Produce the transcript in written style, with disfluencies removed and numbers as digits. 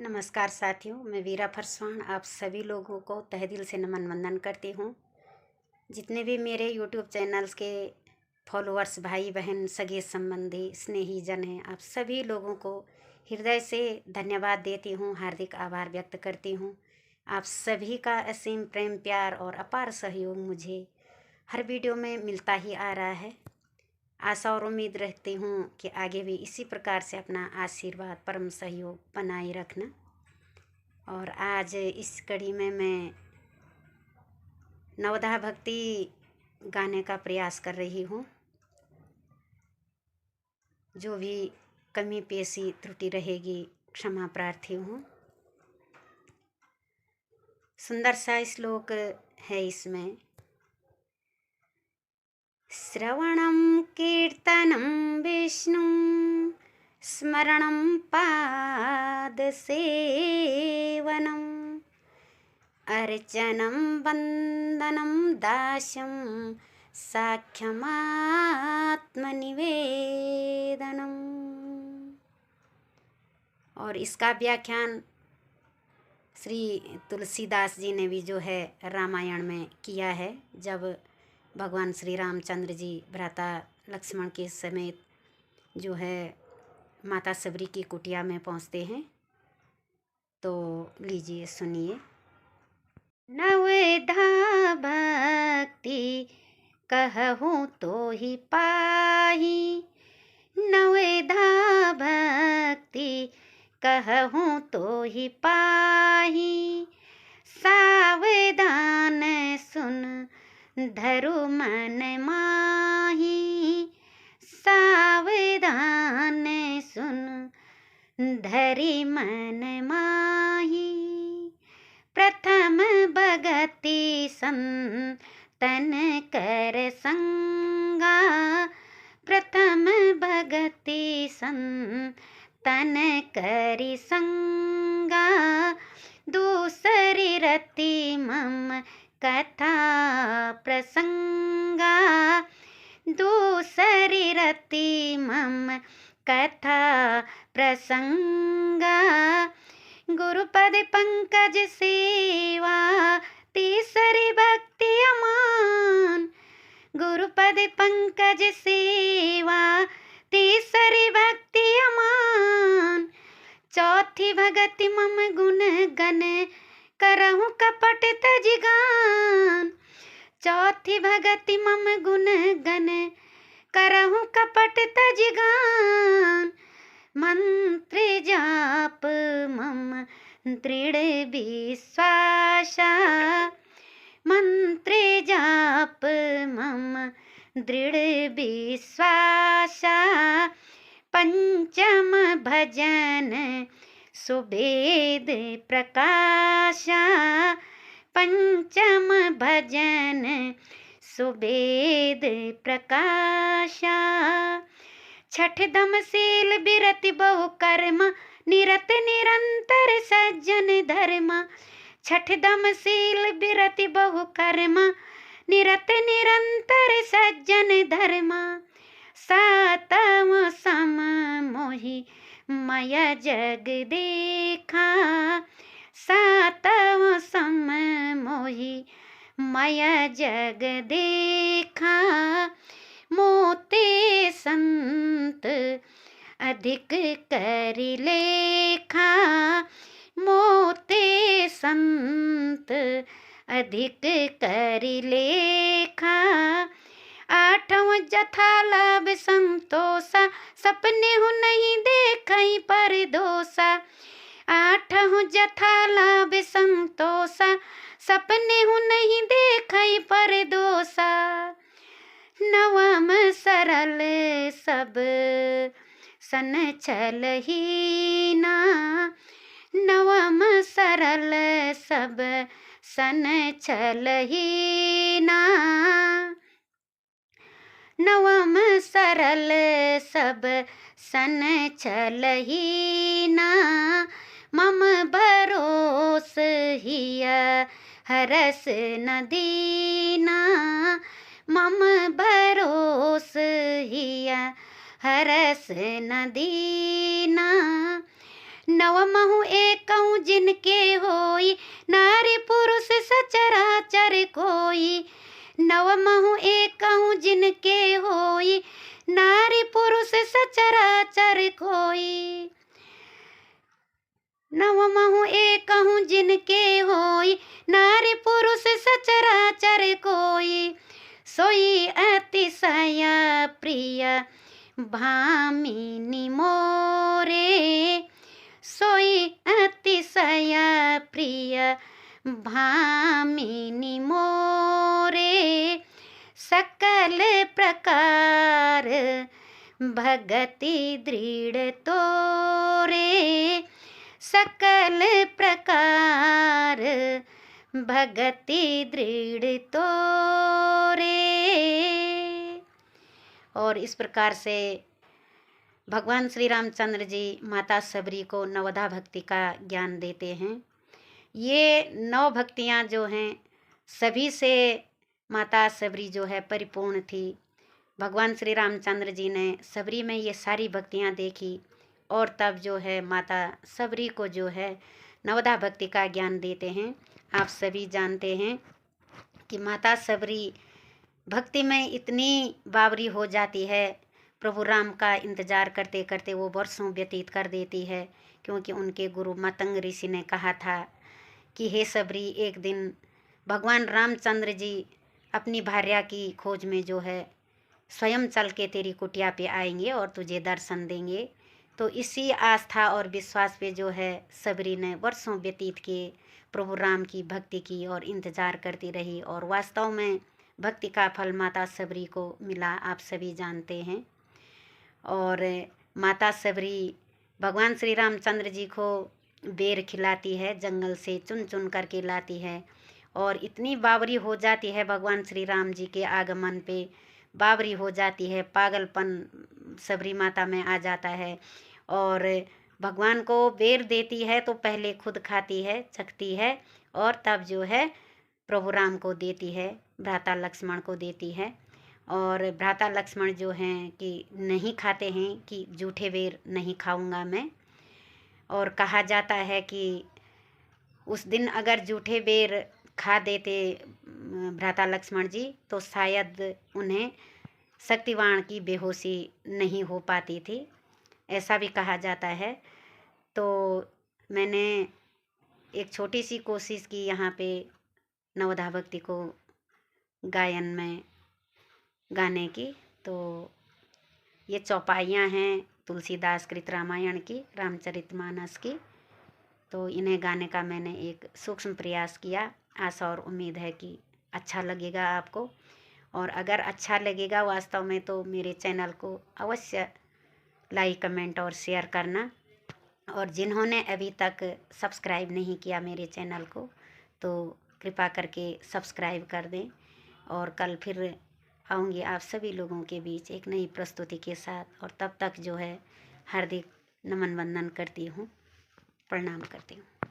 नमस्कार साथियों, मैं वीरा फरसवान आप सभी लोगों को तहे दिल से नमन वंदन करती हूँ। जितने भी मेरे यूट्यूब चैनल्स के फॉलोअर्स, भाई बहन, सगे संबंधी, स्नेही जन हैं, आप सभी लोगों को हृदय से धन्यवाद देती हूँ, हार्दिक आभार व्यक्त करती हूँ। आप सभी का असीम प्रेम, प्यार और अपार सहयोग मुझे हर वीडियो में मिलता ही आ रहा है। आशा और उम्मीद रखती हूँ कि आगे भी इसी प्रकार से अपना आशीर्वाद, परम सहयोग बनाए रखना। और आज इस कड़ी में मैं नवधा भक्ति गाने का प्रयास कर रही हूँ। जो भी कमी पेशी त्रुटि रहेगी क्षमा प्रार्थी हूँ। सुंदर सा श्लोक है इसमें। श्रवणं कीर्तनं विष्णु स्मरणं पादसेवनम् अर्चनं वंदनं दास्यं साख्यमात्मनिवेदनम्। और इसका व्याख्यान श्री तुलसीदास जी ने भी जो है रामायण में किया है। जब भगवान श्री रामचंद्र जी भ्राता लक्ष्मण के समेत जो है माता सबरी की कुटिया में पहुंचते हैं, तो लीजिए सुनिए। नवधा भक्ति कहूँ तो ही पाही, नवधा भक्ति कहूँ तो ही पाही। सावधान सुन धरु मन माही, सावधान सुन धरि मन माही। प्रथम भगति संतन कर संगा, प्रथम भगति संतन करि संगा। दूसरी रति मम कथा प्रसंगा, दूसरी रति मम कथा प्रसंगा। गुरुपद पंकज सेवा तीसरी भक्ति अमान, गुरुपद पंकज सेवा तीसरी भक्ति अमान। चौथी भगति मम गुण गण करहूँ कपट तजिगान, चौथी भगति मम गुण गण करहूँ कपट तजिगान। मंत्र जाप मम दृढ़ विश्वासा, मंत्र जाप मम दृढ़ विश्वासा। पंचम भजन सुभेद प्रकाशा, पंचम भजन सुभेद प्रकाशा। छठ दमशील बिरति बहु कर्म निरत निरंतर सज्जन धर्म, छठ दमशील बिरति बहु कर्म निरत निरंतर सज्जन धर्म। सातव सम मोहि मय जग देखा, सातव सम मोहि मय जग देखा। मोते संत अधिक करि लेखा, मोते संत अधिक करि लेखा। आठव जथा लाभ संतोषा, सपने हूँ नहीं देखई पर दोषा। आठव जथा लाभ संतोषा, सपने हूँ नहीं देखई पर दोषा। नवम सरल सब सन छल हीना, नवम सरल सब सन छल हीना। नवम सरल सब सन छल हीना। मम भरोस हिया हरस न दीना, मम भरोस हिया हरस न दीना। नवमहु एक जिनके होई, नारी पुरुष सचराचर कोई। नवमहु एकहु जिनके होई, नारी पुरुष सचराचर कोई। नवमहु एकहु जिनके होई, नारी पुरुष सचराचर कोई। सोई अतिशय प्रिय भामिनी मोरे, सोई अतिशय प्रिय भामिनी मोरे। सकल प्रकार भगति दृढ़ तोरे, सकल प्रकार भगति दृढ़ तोरे। और इस प्रकार से भगवान श्री रामचंद्र जी माता सबरी को नवधा भक्ति का ज्ञान देते हैं। ये 9 भक्तियाँ जो हैं सभी से माता सबरी जो है परिपूर्ण थी। भगवान श्री रामचंद्र जी ने सबरी में ये सारी भक्तियाँ देखी और तब जो है माता सबरी को जो है नवधा भक्ति का ज्ञान देते हैं। आप सभी जानते हैं कि माता सबरी भक्ति में इतनी बावरी हो जाती है, प्रभु राम का इंतज़ार करते करते वो वर्षों व्यतीत कर देती है, क्योंकि उनके गुरु मतंग ऋषि ने कहा था कि हे सबरी, एक दिन भगवान रामचंद्र जी अपनी भार्या की खोज में जो है स्वयं चल के तेरी कुटिया पे आएंगे और तुझे दर्शन देंगे। तो इसी आस्था और विश्वास पे जो है सबरी ने वर्षों व्यतीत किए, प्रभु राम की भक्ति की और इंतज़ार करती रही, और वास्तव में भक्ति का फल माता सबरी को मिला, आप सभी जानते हैं। और माता सबरी भगवान श्री रामचंद्र जी को बेर खिलाती है, जंगल से चुन चुन करके लाती है, और इतनी बावरी हो जाती है भगवान श्री राम जी के आगमन पे, बावरी हो जाती है, पागलपन सबरी माता में आ जाता है। और भगवान को बेर देती है तो पहले खुद खाती है, चखती है, और तब जो है प्रभु राम को देती है, भ्राता लक्ष्मण को देती है। और भ्राता लक्ष्मण जो हैं कि नहीं खाते हैं कि जूठे बेर नहीं खाऊंगा मैं। और कहा जाता है कि उस दिन अगर जूठे बेर खा देते भ्राता लक्ष्मण जी तो शायद उन्हें शक्तिवाण की बेहोशी नहीं हो पाती थी, ऐसा भी कहा जाता है। तो मैंने एक छोटी सी कोशिश की यहाँ पे नवधा भक्ति को गायन में गाने की। तो ये चौपाइयाँ हैं तुलसीदास कृत रामायण की, रामचरितमानस की। तो इन्हें गाने का मैंने एक सूक्ष्म प्रयास किया। आशा और उम्मीद है कि अच्छा लगेगा आपको, और अगर अच्छा लगेगा वास्तव में तो मेरे चैनल को अवश्य लाइक, कमेंट और शेयर करना। और जिन्होंने अभी तक सब्सक्राइब नहीं किया मेरे चैनल को तो कृपा करके सब्सक्राइब कर दें। और कल फिर आऊँगी आप सभी लोगों के बीच एक नई प्रस्तुति के साथ, और तब तक जो है हार्दिक नमन वंदन करती हूँ, प्रणाम करती हूँ।